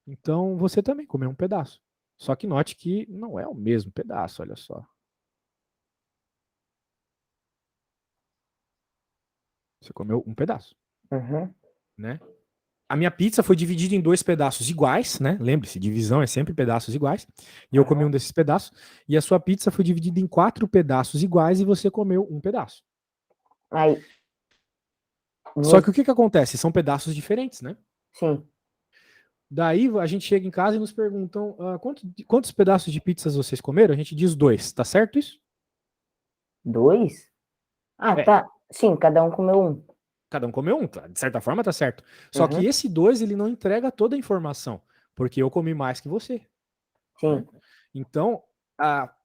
Então você também comeu um pedaço. Só que note que não é o mesmo pedaço, olha só. Você comeu um pedaço, Uhum. né? A minha pizza foi dividida em dois pedaços iguais, né? Lembre-se, divisão é sempre pedaços iguais. E eu comi Uhum. um desses pedaços. E a sua pizza foi dividida em 4 pedaços iguais e você comeu um pedaço. Aí, Só que o você... que acontece? São pedaços diferentes, né? Sim. Daí a gente chega em casa e nos perguntam quantos pedaços de pizzas vocês comeram? A gente diz 2, tá certo isso? 2? Ah, É, tá. Sim, cada um comeu um. cada um comeu um, tá? De certa forma tá certo. Só que Uhum. esse 2 ele não entrega toda a informação, porque eu comi mais que você, né? Sim. Então,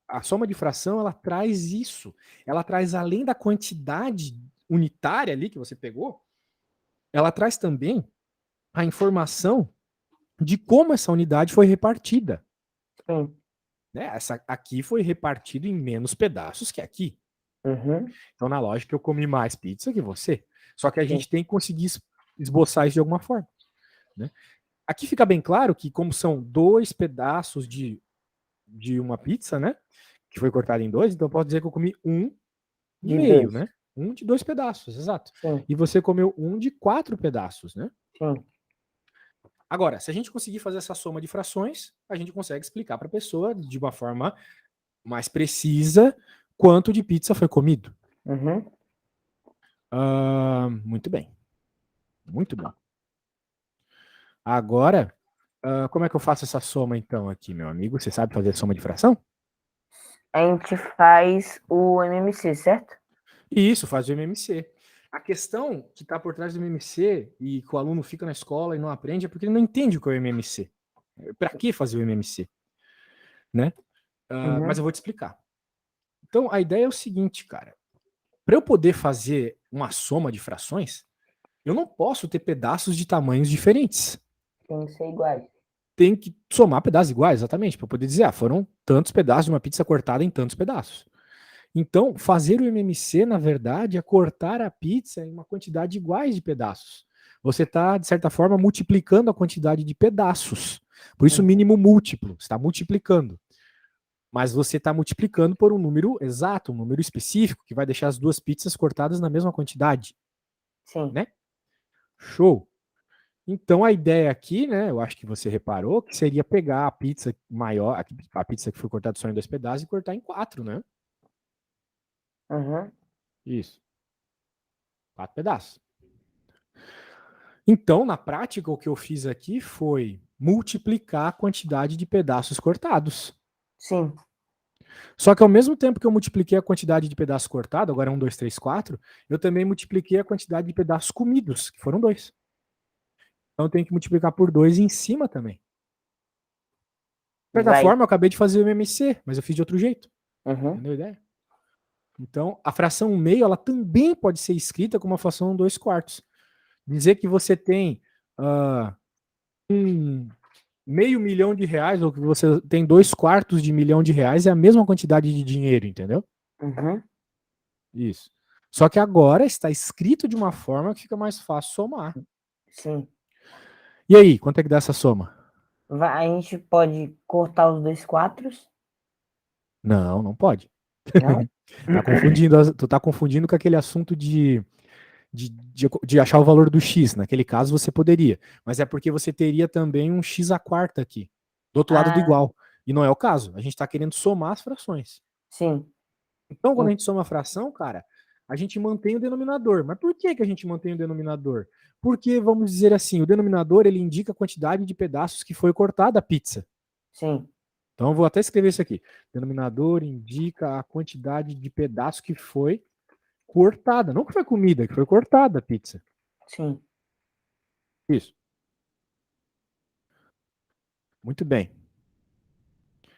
a soma de fração, ela traz isso. Ela traz, além da quantidade unitária ali que você pegou, ela traz também a informação de como essa unidade foi repartida. Sim. Né? Essa aqui foi repartido em menos pedaços que aqui. Uhum. Então, na lógica, eu comi mais pizza que você. Só que a Sim. gente tem que conseguir esboçar isso de alguma forma. Né? Aqui fica bem claro que, como são 2 pedaços de uma pizza, né? Que foi cortado em 2, então eu posso dizer que eu comi 1 e De meio, 2. né? 1 de 2 pedaços, exato. Sim. E você comeu 1 de 4 pedaços, né? Sim. Agora, se a gente conseguir fazer essa soma de frações, a gente consegue explicar para a pessoa de uma forma mais precisa quanto de pizza foi comido. Uhum. Muito bem. Muito bom. Agora, como é que eu faço essa soma então aqui, meu amigo? Você sabe fazer soma de fração? A gente faz o MMC, certo? Isso, faz o MMC. A questão que está por trás do MMC e que o aluno fica na escola e não aprende é porque ele não entende o que é o MMC. Para que fazer o MMC? Né? Mas eu vou te explicar. Então, a ideia é o seguinte, cara. Para eu poder fazer uma soma de frações, eu não posso ter pedaços de tamanhos diferentes. Tem que ser iguais. Tem que somar pedaços iguais, exatamente, para poder dizer, foram tantos pedaços de uma pizza cortada em tantos pedaços. Então, fazer o MMC, na verdade, é cortar a pizza em uma quantidade iguais de pedaços. Você está, de certa forma, multiplicando a quantidade de pedaços. Por isso, mínimo múltiplo. Você está multiplicando. Mas você está multiplicando por um número exato, um número específico, que vai deixar as duas pizzas cortadas na mesma quantidade. Sim. Né? Show. Então, a ideia aqui, né, eu acho que você reparou, que seria pegar a pizza maior, a pizza que foi cortada só em 2 pedaços e cortar em 4, né? Uhum. Isso. 4 pedaços. Então, na prática, o que eu fiz aqui foi multiplicar a quantidade de pedaços cortados. Sim. Só que ao mesmo tempo que eu multipliquei a quantidade de pedaços cortados, agora é 1, 2, 3, 4, eu também multipliquei a quantidade de pedaços comidos, que foram 2. Então eu tenho que multiplicar por 2 em cima também. De certa Vai. forma, eu acabei de fazer o MMC, mas eu fiz de outro jeito. Uhum. Entendeu a ideia? Então, a fração 1/2, ela também pode ser escrita como uma fração 2/4. Dizer que você tem um meio milhão de reais, ou que você tem 2/4 de milhão de reais, é a mesma quantidade de dinheiro, entendeu? Uhum. Isso. Só que agora está escrito de uma forma que fica mais fácil somar. Sim. E aí, quanto é que dá essa soma? A gente pode cortar os 2 quatros? Não, não pode. Não? Tu tá confundindo com aquele assunto de achar o valor do x. Naquele caso você poderia. Mas é porque você teria também um x à quarta aqui, do outro lado do Ah, igual. E não é o caso. A gente está querendo somar as frações. sim. Então, quando a gente soma a fração, cara, a gente mantém o denominador. Mas por que a gente mantém o denominador? Porque, vamos dizer assim, o denominador ele indica a quantidade de pedaços que foi cortada a pizza. Sim. Então, eu vou até escrever isso aqui. Denominador indica a quantidade de pedaços que foi cortada. Não que foi comida, que foi cortada a pizza. Sim. Isso. Muito bem.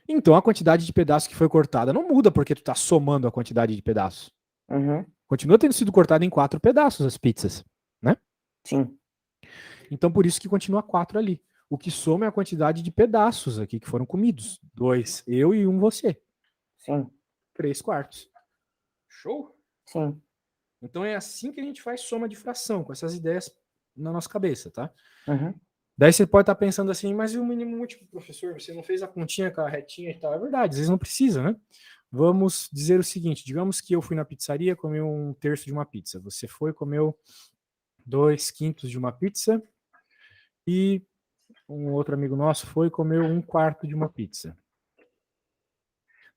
Então, a quantidade de pedaços que foi cortada não muda porque tu está somando a quantidade de pedaços. Uhum. Continua tendo sido cortada em 4 pedaços as pizzas, né? Sim. Então, por isso que continua 4 ali. O que soma é a quantidade de pedaços aqui que foram comidos. 2, eu e 1, você. Sim. 3/4. Show? Sim. Então é assim que a gente faz soma de fração, com essas ideias na nossa cabeça, tá? Uhum. Daí você pode estar pensando assim, mas e o mínimo múltiplo, professor? Você não fez a continha com a retinha e tal? É verdade, às vezes não precisa, né? Vamos dizer o seguinte, digamos que eu fui na pizzaria, comi 1/3 de uma pizza. Você foi, comeu 2/5 de uma pizza e um outro amigo nosso foi e comeu 1/4 de uma pizza.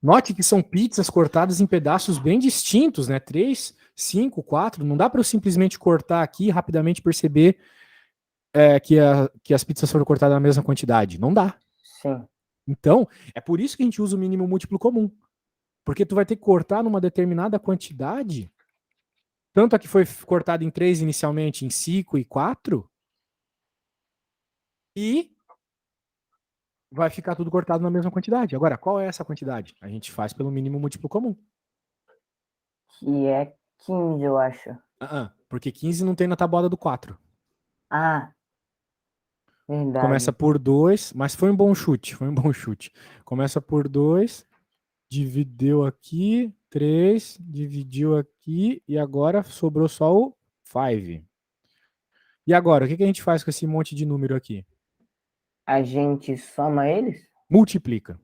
Note que são pizzas cortadas em pedaços bem distintos, né? 3, 5, 4. Não dá para eu simplesmente cortar aqui e rapidamente perceber que as pizzas foram cortadas na mesma quantidade. Não dá. Sim. Então, é por isso que a gente usa o mínimo múltiplo comum. Porque tu vai ter que cortar numa determinada quantidade, tanto a que foi cortada em 3 inicialmente, em 5 e 4, e vai ficar tudo cortado na mesma quantidade. Agora, qual é essa quantidade? A gente faz pelo mínimo múltiplo comum. Que é 15, eu acho. Porque 15 não tem na tabuada do 4. Ah, verdade. Começa por 2, mas foi um bom chute, Começa por 2, dividiu aqui, 3, dividiu aqui, e agora sobrou só o 5. E agora, o que a gente faz com esse monte de número aqui? A gente soma eles? Multiplica.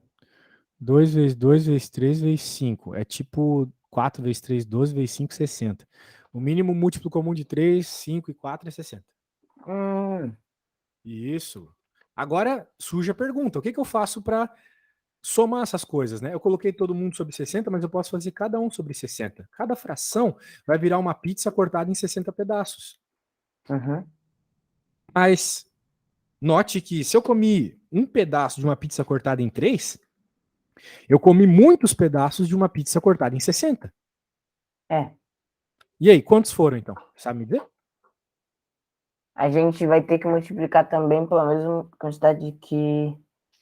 2 vezes 2 vezes 3 vezes 5. É tipo 4 vezes 3, 12 vezes 5, 60. O mínimo múltiplo comum de 3, 5 e 4 é 60. Isso. Agora surge a pergunta: o que eu faço para somar essas coisas, né? Eu coloquei todo mundo sobre 60, mas eu posso fazer cada um sobre 60. Cada fração vai virar uma pizza cortada em 60 pedaços. Uhum. Mas note que se eu comi um pedaço de uma pizza cortada em 3, eu comi muitos pedaços de uma pizza cortada em 60. É. E aí, quantos foram então? Sabe me dizer? A gente vai ter que multiplicar também pela mesma quantidade que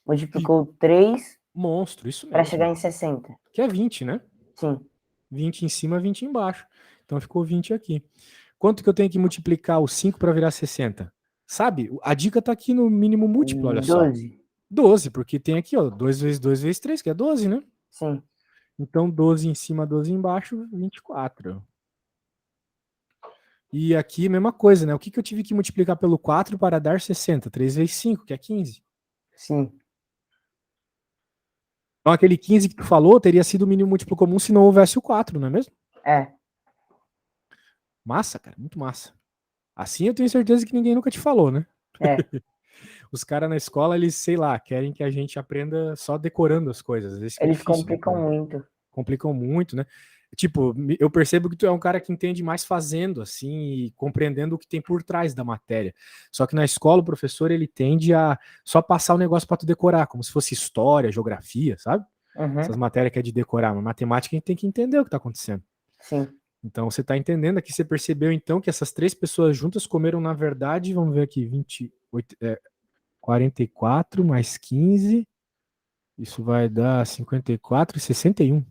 multiplicou 3 Monstro, isso para mesmo. chegar em 60. Que é 20, né? Sim. 20 em cima, 20 embaixo. Então ficou 20 aqui. Quanto que eu tenho que multiplicar o 5 para virar 60? Sabe? A dica tá aqui no mínimo múltiplo, olha só. 12. 12, porque tem aqui, ó, 2 vezes 2 vezes 3, que é 12, né? Sim. Então 12 em cima, 12 embaixo, 24. E aqui, mesma coisa, né? O que eu tive que multiplicar pelo 4 para dar 60? 3 vezes 5, que é 15. Sim. Então aquele 15 que tu falou teria sido o mínimo múltiplo comum se não houvesse o 4, não é mesmo? É. Massa, cara, muito massa. Assim eu tenho certeza que ninguém nunca te falou, né? É. Os caras na escola, eles, sei lá, querem que a gente aprenda só decorando as coisas. Às vezes fica Eles difícil complicam decorar. muito. Complicam muito, né? Tipo, eu percebo que tu é um cara que entende mais fazendo, assim, e compreendendo o que tem por trás da matéria. Só que na escola, o professor, ele tende a só passar o negócio para tu decorar, como se fosse história, geografia, sabe? Essas Uhum. matérias que é de decorar. Mas matemática, a gente tem que entender o que tá acontecendo. Sim. Então, você tá entendendo aqui, você percebeu, então, que essas 3 pessoas juntas comeram, na verdade, vamos ver aqui, 28, 44 mais 15, isso vai dar 54 e 61.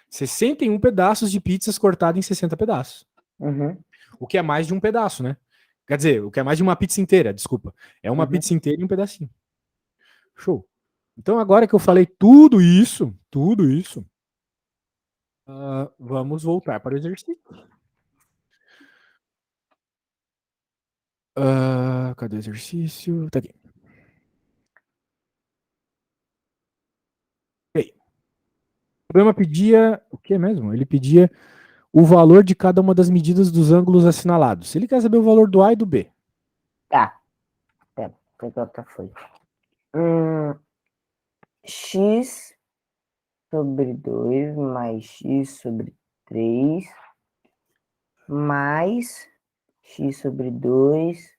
61 pedaços de pizzas cortadas em 60 pedaços. Uhum. O que é mais de um pedaço, né? Quer dizer, o que é mais de uma pizza inteira, desculpa. É uma Uhum. pizza inteira e um pedacinho. Show. Então, agora que eu falei tudo isso, vamos voltar para o exercício. Cadê o exercício? Tá aqui. O problema pedia o que mesmo? Ele pedia o valor de cada uma das medidas dos ângulos assinalados. Ele quer saber o valor do A e do B. Tá. Pera, vou pegar outra folha. X sobre 2 mais x sobre 3 mais x sobre 2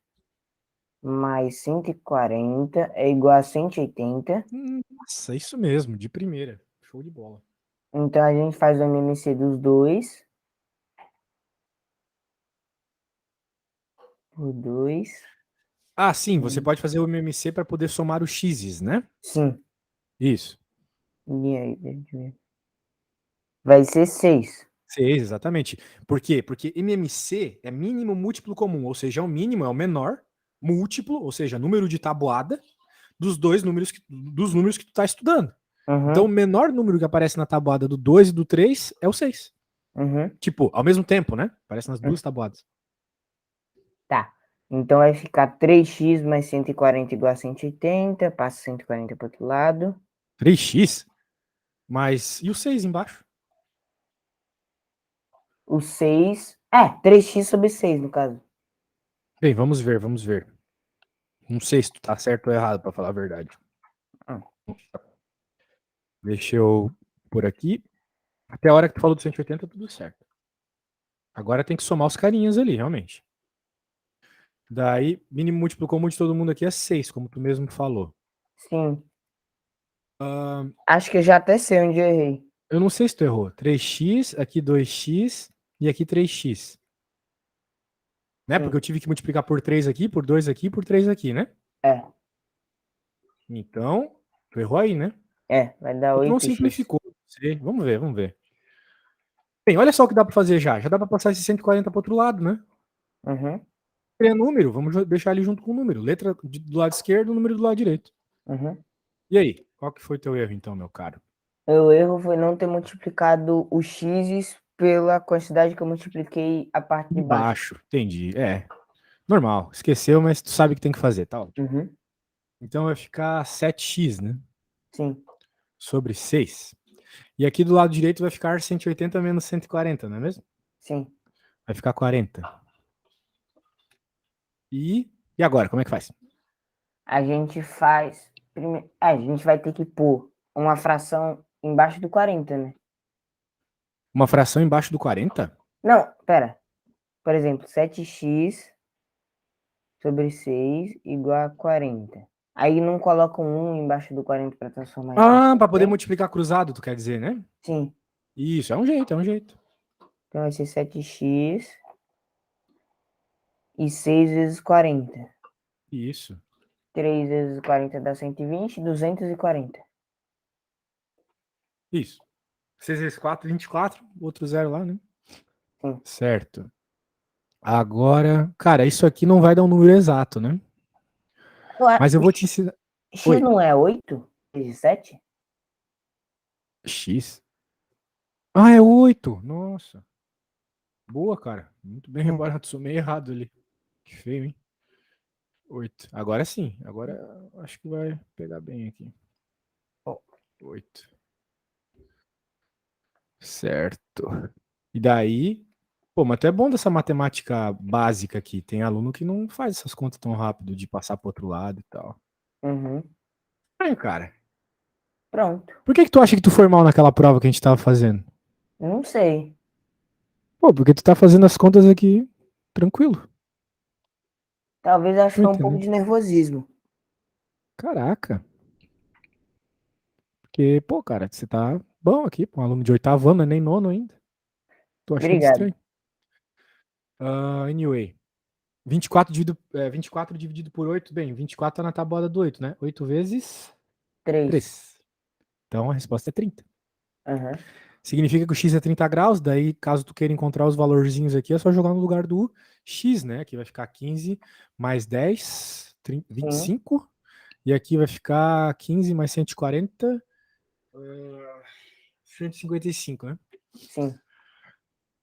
mais 140 é igual a 180. Nossa, isso mesmo, de primeira. Show de bola. Então a gente faz o MMC dos dois. Por 2. Ah, sim, você pode fazer o MMC para poder somar os x's, né? Sim. Isso. E aí, vai ser 6. 6, exatamente. Por quê? Porque MMC é mínimo múltiplo comum, ou seja, o mínimo é o menor múltiplo, ou seja, número de tabuada dos números que tu está estudando. Uhum. Então, o menor número que aparece na tabuada do 2 e do 3 é o 6. Uhum. Tipo, ao mesmo tempo, né? Aparece nas duas tabuadas. Tá. Então vai ficar 3x mais 140 igual a 180. Passa 140 para o outro lado. 3x? Mas e o 6 embaixo? O 6. 3x sobre 6, no caso. Bem, vamos ver, vamos ver. Não sei se tu tá certo ou errado, para falar a verdade. Deixa eu por aqui. Até a hora que tu falou do 180, tudo certo. Agora tem que somar os carinhas ali, realmente. Daí, mínimo múltiplo comum de todo mundo aqui é 6, como tu mesmo falou. Sim. Acho que eu já até sei onde eu errei. Eu não sei se tu errou. 3x, aqui 2x e aqui 3x. Né? Sim. Porque eu tive que multiplicar por 3 aqui, por 2 aqui, por 3 aqui, né? É. Então, tu errou aí, né? Vai dar Tu não 8x. simplificou. Sei. Vamos ver, vamos ver. Bem, olha só o que dá pra fazer já. Já dá pra passar esse 140 pro outro lado, né? Uhum, É número, vamos deixar ele junto com o número. Letra do lado esquerdo, número do lado direito. uhum. E aí? Qual que foi teu erro, então, meu caro? Meu erro foi não ter multiplicado os x's pela quantidade que eu multipliquei a parte de De baixo. baixo. Entendi. É. Normal. Esqueceu, mas tu sabe o que tem que fazer, tá? Ótimo. Uhum, Então vai ficar 7x, né? sim, Sobre 6. E aqui do lado direito vai ficar 180 menos 140, não é mesmo? sim. Vai ficar 40. E agora, como é que faz? A gente faz. A gente vai ter que pôr uma fração embaixo do 40, né? Uma fração embaixo do 40? Não, pera. Por exemplo, 7x sobre 6 igual a 40. Aí não coloca um 1 embaixo do 40 para transformar em Ah, para fração, poder né? multiplicar cruzado, tu quer dizer, né? Sim. Isso, é um jeito, é um jeito. Então vai ser 7x e 6 vezes 40. Isso. 3 vezes 40 dá 120, 240. Isso. 6 vezes 4, 24. Outro zero lá, né? Sim. Certo. Agora, cara, isso aqui não vai dar um número exato, né? Mas eu vou te ensinar. X Oi. não é 8 vezes 7? X. Ah, é 8. Nossa. Boa, cara. Muito bem reparado. Sumei errado ali. Que feio, hein? 8. Agora sim. Agora acho que vai pegar bem aqui. 8. Certo. E daí. Pô, mas tu é bom dessa matemática básica aqui. Tem aluno que não faz essas contas tão rápido de passar pro outro lado e tal. Uhum. Aí, cara. Pronto. Por que tu acha que tu foi mal naquela prova que a gente tava fazendo? Não sei. Pô, porque tu tá fazendo as contas aqui tranquilo. Talvez acho que Tô foi um pouco entendendo. de nervosismo. Caraca. Porque, pô, cara, você tá bom aqui, pô, um aluno de oitavo ano, não é nem nono ainda. Tô achando Obrigado. estranho. Anyway. 24 dividido por 8, bem, 24 tá na tabuada do 8, né? 8 vezes 3. 3. Então a resposta é 30. Uhum. Significa que o x é 30 graus, daí caso tu queira encontrar os valorzinhos aqui, é só jogar no lugar do x, né? Aqui vai ficar 15 mais 10, 30, 25. E aqui vai ficar 15 mais 140, 155, né? Sim.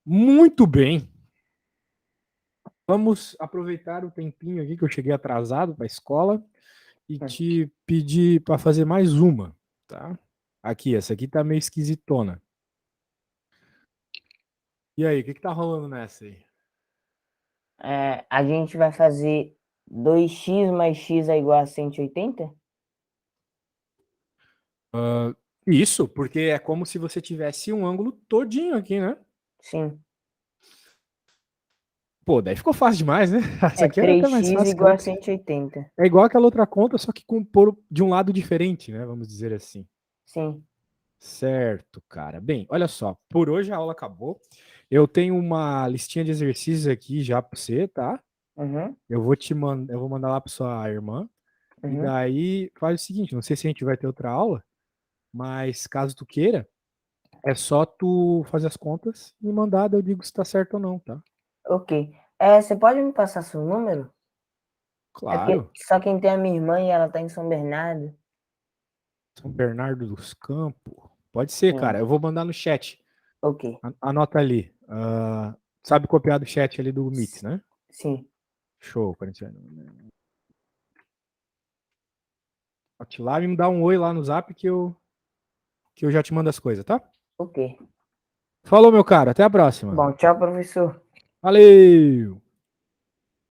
Muito bem. Vamos aproveitar o tempinho aqui que eu cheguei atrasado para a escola e te pedir para fazer mais uma, tá? Aqui, essa aqui tá meio esquisitona. E aí, o que tá rolando nessa aí? A gente vai fazer 2x mais x é igual a 180? Isso, porque é como se você tivesse um ângulo todinho aqui, né? Sim. Pô, daí ficou fácil demais, né? Essa aqui era até mais 3x fácil que a igual a outra. 180. É igual aquela outra conta, só que com por de um lado diferente, né? Vamos dizer assim. Sim. Certo, cara. Bem, olha só, por hoje a aula acabou. Eu tenho uma listinha de exercícios aqui já para você, tá? Uhum. Eu vou mandar lá para sua irmã. E Uhum. daí faz o seguinte, não sei se a gente vai ter outra aula, mas caso tu queira, é só tu fazer as contas e mandar, daí eu digo se tá certo ou não, tá? Ok. Você pode me passar seu número? É porque Claro. só quem tem a minha irmã e ela tá em São Bernardo. São Bernardo dos Campos. Pode ser, Sim. cara. Eu vou mandar no chat. Ok. Anota ali. Sabe copiar do chat ali do Meet, né? Sim. Show, Corintiano. Bote lá e me dá um oi lá no zap que eu já te mando as coisas, tá? Ok. Falou, meu cara. Até a próxima. Bom, tchau, professor. Valeu!